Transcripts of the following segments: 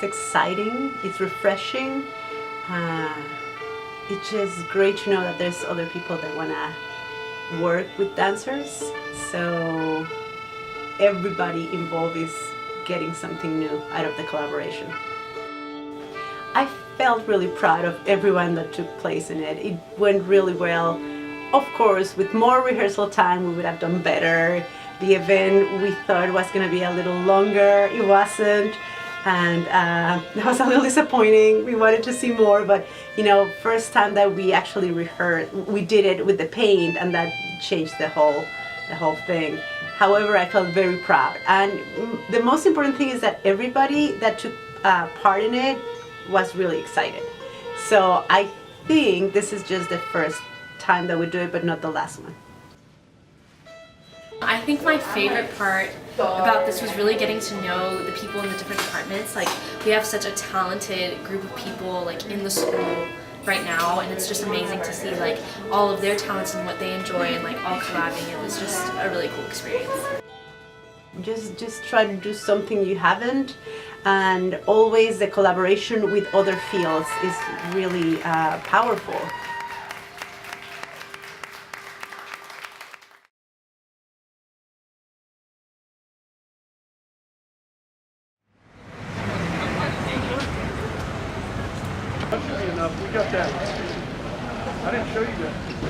exciting, it's refreshing. It's just great to know that there's other people that want to work with dancers. So everybody involved is getting something new out of the collaboration. I felt really proud of everyone that took place in it. It went really well. Of course, with more rehearsal time, we would have done better. The event we thought was going to be a little longer. It wasn't. And that was a little disappointing. We wanted to see more, but first time that we actually rehearsed, we did it with the paint, and that changed the whole thing. However, I felt very proud, and the most important thing is that everybody that took part in it was really excited. So I think this is just the first time that we do it, but not the last one. I think my favorite part about this was really getting to know the people in the different departments. Like, we have such a talented group of people like in the school right now, and it's just amazing to see like all of their talents and what they enjoy and like all collabing. It was just a really cool experience. Just try to do something you haven't, and always the collaboration with other fields is really powerful.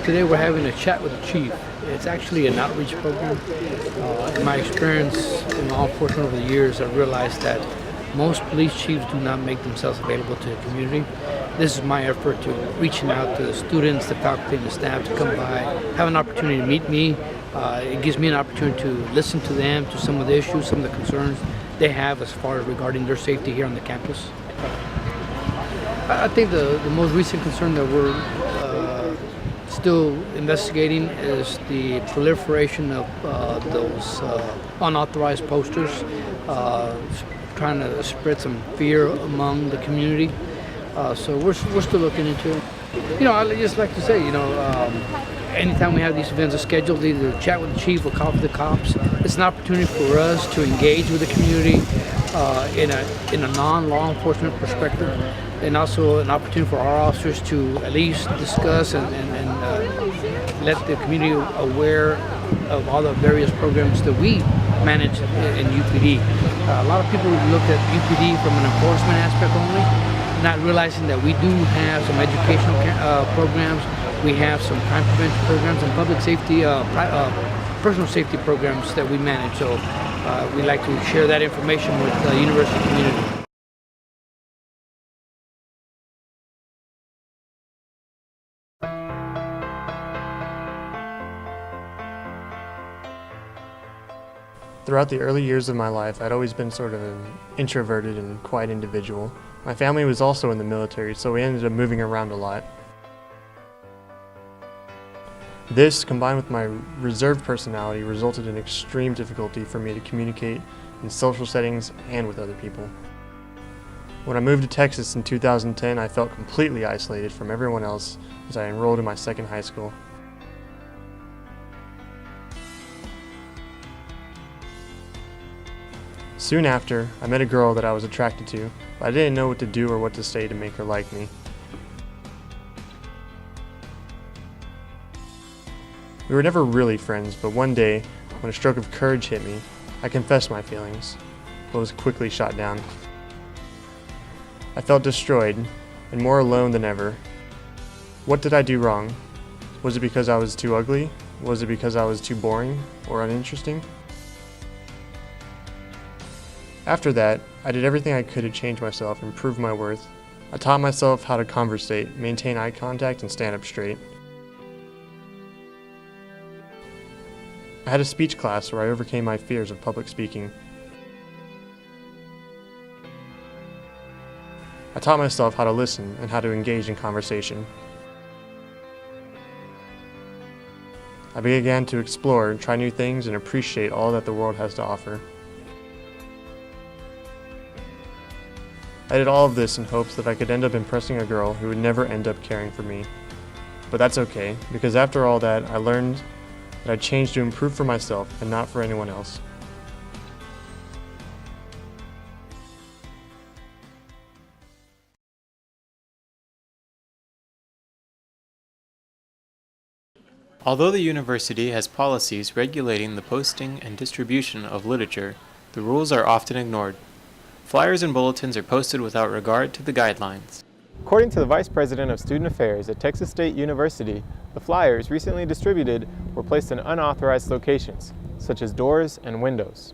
Today we're having a chat with the chief. It's actually an outreach program. In my experience in law enforcement over the years, I've realized that most police chiefs do not make themselves available to the community. This is my effort to reaching out to the students, the faculty, and the staff to come by, have an opportunity to meet me. It gives me an opportunity to listen to them, to some of the issues, some of the concerns they have as far as regarding their safety here on the campus. I think the most recent concern that we're still investigating is the proliferation of those unauthorized posters, trying to spread some fear among the community. So we're still looking into it. I'd just like to say, anytime we have these events scheduled, either chat with the chief or call for the cops, it's an opportunity for us to engage with the community in a non-law enforcement perspective, and also an opportunity for our officers to at least discuss and let the community aware of all the various programs that we manage in UPD. A lot of people look at UPD from an enforcement aspect only, not realizing that we do have some educational programs, we have some crime prevention programs and public safety, personal safety programs that we manage. So we like to share that information with the university community. Throughout the early years of my life, I'd always been sort of an introverted and quiet individual. My family was also in the military, so we ended up moving around a lot. This, combined with my reserved personality, resulted in extreme difficulty for me to communicate in social settings and with other people. When I moved to Texas in 2010, I felt completely isolated from everyone else as I enrolled in my second high school. Soon after, I met a girl that I was attracted to, but I didn't know what to do or what to say to make her like me. We were never really friends, but one day, when a stroke of courage hit me, I confessed my feelings, but was quickly shot down. I felt destroyed, and more alone than ever. What did I do wrong? Was it because I was too ugly? Was it because I was too boring or uninteresting? After that, I did everything I could to change myself and prove my worth. I taught myself how to conversate, maintain eye contact, and stand up straight. I had a speech class where I overcame my fears of public speaking. I taught myself how to listen and how to engage in conversation. I began to explore, try new things, and appreciate all that the world has to offer. I did all of this in hopes that I could end up impressing a girl who would never end up caring for me. But that's okay, because after all that, I learned that I changed to improve for myself and not for anyone else. Although the university has policies regulating the posting and distribution of literature, the rules are often ignored. Flyers and bulletins are posted without regard to the guidelines. According to the Vice President of Student Affairs at Texas State University, the flyers recently distributed were placed in unauthorized locations, such as doors and windows.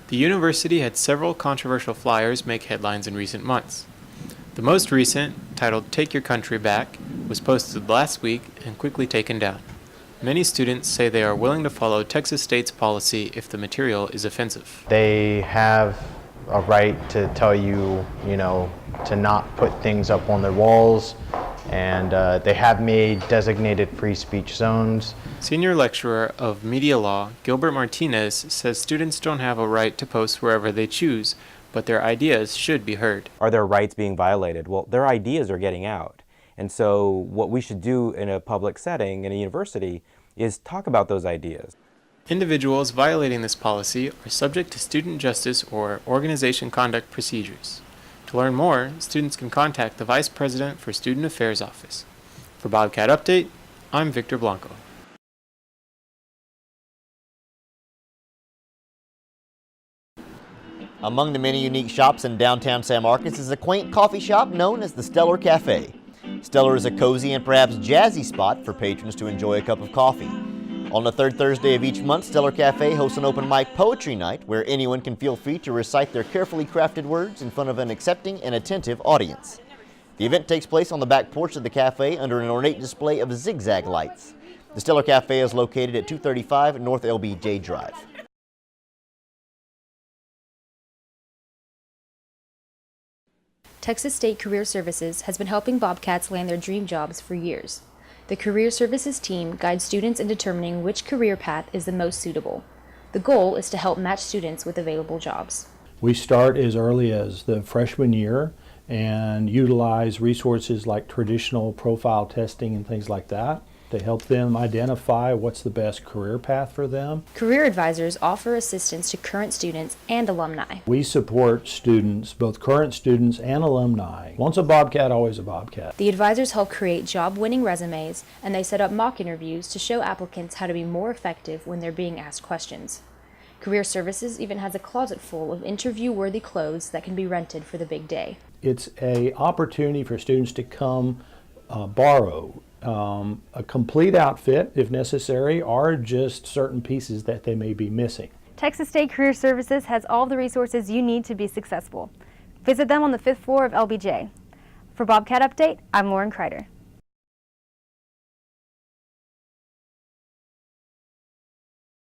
The university had several controversial flyers make headlines in recent months. The most recent, titled "Take Your Country Back," was posted last week and quickly taken down. Many students say they are willing to follow Texas State's policy if the material is offensive. They have a right to tell you, to not put things up on their walls, and they have made designated free speech zones. Senior lecturer of media law, Gilbert Martinez, says students don't have a right to post wherever they choose, but their ideas should be heard. Are their rights being violated? Well, their ideas are getting out. And so what we should do in a public setting, in a university, is talk about those ideas. Individuals violating this policy are subject to student justice or organization conduct procedures. To learn more, students can contact the Vice President for Student Affairs Office. For Bobcat Update, I'm Victor Blanco. Among the many unique shops in downtown San Marcos is a quaint coffee shop known as the Stellar Cafe. Stellar is a cozy and perhaps jazzy spot for patrons to enjoy a cup of coffee. On the third Thursday of each month, Stellar Cafe hosts an open mic poetry night where anyone can feel free to recite their carefully crafted words in front of an accepting and attentive audience. The event takes place on the back porch of the cafe under an ornate display of zigzag lights. The Stellar Cafe is located at 235 North LBJ Drive. Texas State Career Services has been helping Bobcats land their dream jobs for years. The Career Services team guides students in determining which career path is the most suitable. The goal is to help match students with available jobs. We start as early as the freshman year and utilize resources like traditional profile testing and things like that to help them identify what's the best career path for them. Career advisors offer assistance to current students and alumni. We support students, both current students and alumni. Once a Bobcat, always a Bobcat. The advisors help create job-winning resumes, and they set up mock interviews to show applicants how to be more effective when they're being asked questions. Career Services even has a closet full of interview-worthy clothes that can be rented for the big day. It's an opportunity for students to come borrow a complete outfit if necessary, or just certain pieces that they may be missing. Texas State Career Services has all the resources you need to be successful. Visit them on the 5th floor of LBJ. For Bobcat Update, I'm Lauren Kreider.